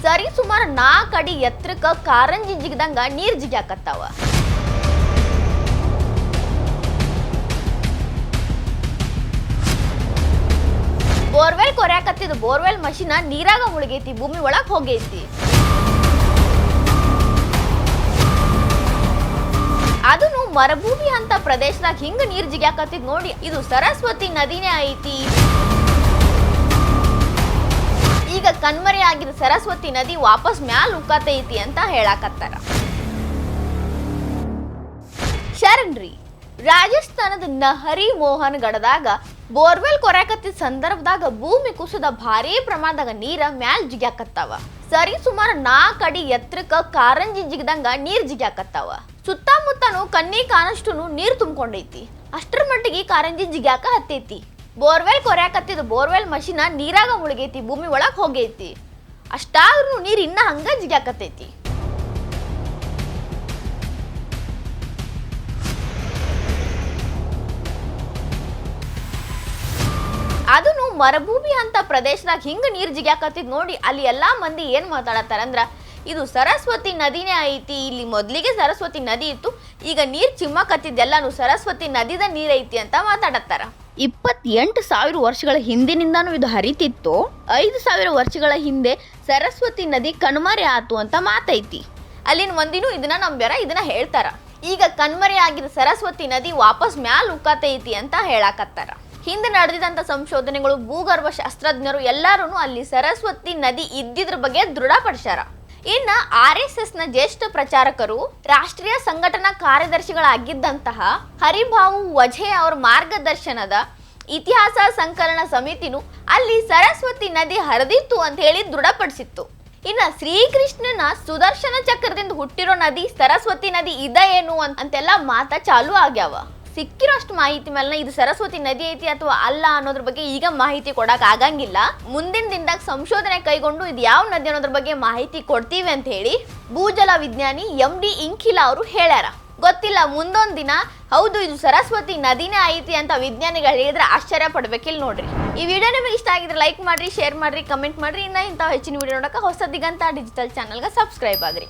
ಸರಿ ಸುಮಾರು 4 ಅಡಿ ಎತ್ತರಕ್ಕೆ ಕಾರಂಜಿ ಜಿಗದಂಗ ನೀರ್ ಜಿಗ್ಯಾಕತ್ತಾವ. ಬೋರ್ವೆಲ್ ಕೊರ್ಯಾಕತ್ತಿದ ಬೋರ್ವೆಲ್ ಮಷಿನ ನೀರಾಗ ಮುಳುಗೈತಿ, ಭೂಮಿ ಒಳಗ್ ಹೋಗೈತಿ. ಅದನ್ನು ಮರುಭೂಮಿ ಅಂತ ಪ್ರದೇಶದಾಗ ಹಿಂಗ ನೀರ್ ಜಿಗ್ಯಾಕತ್ತಿದ್ ನೋಡಿ ಇದು ಸರಸ್ವತಿ ನದಿನೇ ಐತಿ. ಈಗ ಕಣ್ಮರೆ ಆಗಿದ ಸರಸ್ವತಿ ನದಿ ವಾಪಸ್ ಮ್ಯಾಲ್ ಉಕ್ಕತೈತಿ ಅಂತ ಹೇಳಾಕತ್ತಾರ. ಶರಣ್ರಿ, ರಾಜಸ್ಥಾನದ ನಹರಿ ಮೋಹನ್ ಗಢದಾಗ ಬೋರ್ವೆಲ್ ಕೊರ್ಯಾಕತ್ತಿದ ಸಂದರ್ಭದಾಗ ಭೂಮಿ ಕುಸಿದ ಭಾರೀ ಪ್ರಮಾಣದಾಗ ನೀರ ಮ್ಯಾಲ್ ಜಿಗ್ಯಾಕತ್ತಾವ. ಸರಿ ಸುಮಾರು 4 ಅಡಿ ಎತ್ತರಕ್ಕೆ ಕಾರಂಜಿ ಜಿಗದಂಗ ನೀರ್ ಜಿಗ್ಯಾಕತ್ತಾವ. ಸುತ್ತಮುತ್ತನು ಕಣ್ಣಿ ಕಾಣಷ್ಟು ನೀರ್ ತುಂಬಿಕೊಂಡೈತಿ. ಅಷ್ಟರ ಮಟ್ಟಿಗೆ ಕಾರಂಜಿ ಜಿಗ್ಯಾಕ ಹತ್ತೈತಿ. ಬೋರ್ವೆಲ್ ಕೊರ್ಯಾಕತ್ತಿದ ಬೋರ್ವೆಲ್ ಮಷಿನ ನೀರಾಗ ಮುಳುಗೈತಿ, ಭೂಮಿ ಒಳಗ್ ಹೋಗೈತಿ. ಅಷ್ಟಾದ್ರೂ ನೀರ್ ಇನ್ನ ಹಂಗ ಜಿಗ್ಯಾಕತ್ತೈತಿ. ಅದನ್ನು ಮರುಭೂಮಿ ಅಂತ ಪ್ರದೇಶದಾಗ ಹಿಂಗ ನೀರ್ ಜಿಗ್ಯಾಕತ್ತಿದ್ ನೋಡಿ ಅಲ್ಲಿ ಎಲ್ಲಾ ಮಂದಿ ಏನ್ ಮಾತಾಡತ್ತಾರಂದ್ರ ಇದು ಸರಸ್ವತಿ ನದಿನೇ ಐತಿ, ಇಲ್ಲಿ ಮೊದ್ಲಿಗೆ ಸರಸ್ವತಿ ನದಿ ಇತ್ತು, ಈಗ ನೀರ್ ಚಿಮ್ಮಕತ್ತಿದ್ದೆಲ್ಲಾನು ಸರಸ್ವತಿ ನದಿದ ನೀರ್ ಐತಿ ಅಂತ ಮಾತಾಡತ್ತಾರ. 28,000 ವರ್ಷಗಳ ಹಿಂದಿನಿಂದಾನು ಇದು ಹರಿತಿತ್ತು. 5,000 ವರ್ಷಗಳ ಹಿಂದೆ ಸರಸ್ವತಿ ನದಿ ಕಣ್ಮರೆ ಆತು ಅಂತ ಮಾತೈತಿ. ಅಲ್ಲಿನ ಮಂದಿನೂ ಇದನ್ನ ನಂಬ್ಯಾರ, ಇದನ್ನ ಹೇಳ್ತಾರ. ಈಗ ಕಣ್ಮರೆ ಆಗಿದ ಸರಸ್ವತಿ ನದಿ ವಾಪಸ್ ಮ್ಯಾಲ್ ಉಕ್ಕತೈತಿ ಅಂತ ಹೇಳಾಕತ್ತಾರ. ಹಿಂದೆ ನಡೆದಿದಂತ ಸಂಶೋಧನೆಗಳು, ಭೂಗರ್ಭ ಶಾಸ್ತ್ರಜ್ಞರು ಎಲ್ಲಾರು ಅಲ್ಲಿ ಸರಸ್ವತಿ ನದಿ ಇದ್ದಿದ್ರ ಬಗ್ಗೆ ದೃಢಪಡಿಸ್ಯಾರ. ಇನ್ನ RSS ನ ಜ್ಯೇಷ್ಠ ಪ್ರಚಾರಕರು, ರಾಷ್ಟ್ರೀಯ ಸಂಘಟನಾ ಕಾರ್ಯದರ್ಶಿಗಳಾಗಿದ್ದಂತಹ ಹರಿಭಾವು ವಜೆ ಅವರ ಮಾರ್ಗದರ್ಶನದ ಇತಿಹಾಸ ಸಂಕಲನ ಸಮಿತಿನು ಅಲ್ಲಿ ಸರಸ್ವತಿ ನದಿ ಹರಿದಿತ್ತು ಅಂತ ಹೇಳಿ ದೃಢಪಡಿಸಿತ್ತು. ಇನ್ನ ಶ್ರೀಕೃಷ್ಣನ ಸುದರ್ಶನ ಚಕ್ರದಿಂದ ಹುಟ್ಟಿರೋ ನದಿ ಸರಸ್ವತಿ ನದಿ ಇದ ಏನು ಅಂತೆಲ್ಲ ಮಾತಾ ಚಾಲು ಆಗ್ಯಾವ. ಸಿಕ್ಕಿರೋ ಅಷ್ಟು ಮಾಹಿತಿ ಮೇಲೆ ಇದು ಸರಸ್ವತಿ ನದಿ ಐತಿ ಅಥವಾ ಅಲ್ಲ ಅನ್ನೋದ್ರ ಬಗ್ಗೆ ಈಗ ಮಾಹಿತಿ ಕೊಡಕ್ ಆಗಂಗಿಲ್ಲ. ಮುಂದಿನ ದಿನದಾಗ ಸಂಶೋಧನೆ ಕೈಗೊಂಡು ಇದು ಯಾವ ನದಿ ಅನ್ನೋದ್ರ ಬಗ್ಗೆ ಮಾಹಿತಿ ಕೊಡ್ತೀವಿ ಅಂತ ಹೇಳಿ ಭೂಜಲ ವಿಜ್ಞಾನಿ MD ಇಂಖಿಲಾ ಅವರು ಹೇಳ್ಯಾರ. ಗೊತ್ತಿಲ್ಲ, ಮುಂದೊಂದ್ ದಿನ ಹೌದು ಇದು ಸರಸ್ವತಿ ನದಿನೇ ಐತಿ ಅಂತ ವಿಜ್ಞಾನಿಗಳು ಹೇಳಿದ್ರೆ ಆಶ್ಚರ್ಯ ಪಡ್ಬೇಕಿಲ್ಲ ನೋಡ್ರಿ. ಈ ವಿಡಿಯೋ ನಿಮಗೆ ಇಷ್ಟ ಆಗಿದ್ರೆ ಲೈಕ್ ಮಾಡ್ರಿ, ಶೇರ್ ಮಾಡ್ರಿ, ಕಮೆಂಟ್ ಮಾಡ್ರಿ. ಇನ್ನ ಇಂಥ ಹೆಚ್ಚಿನ ವಿಡಿಯೋ ನೋಡಕ್ಕೆ ಹೊಸ ದಿಗಂತ ಡಿಜಿಟಲ್ ಚಾನಲ್ಗೆ ಸಬ್ಸ್ಕ್ರೈಬ್ ಆಗ್ರಿ.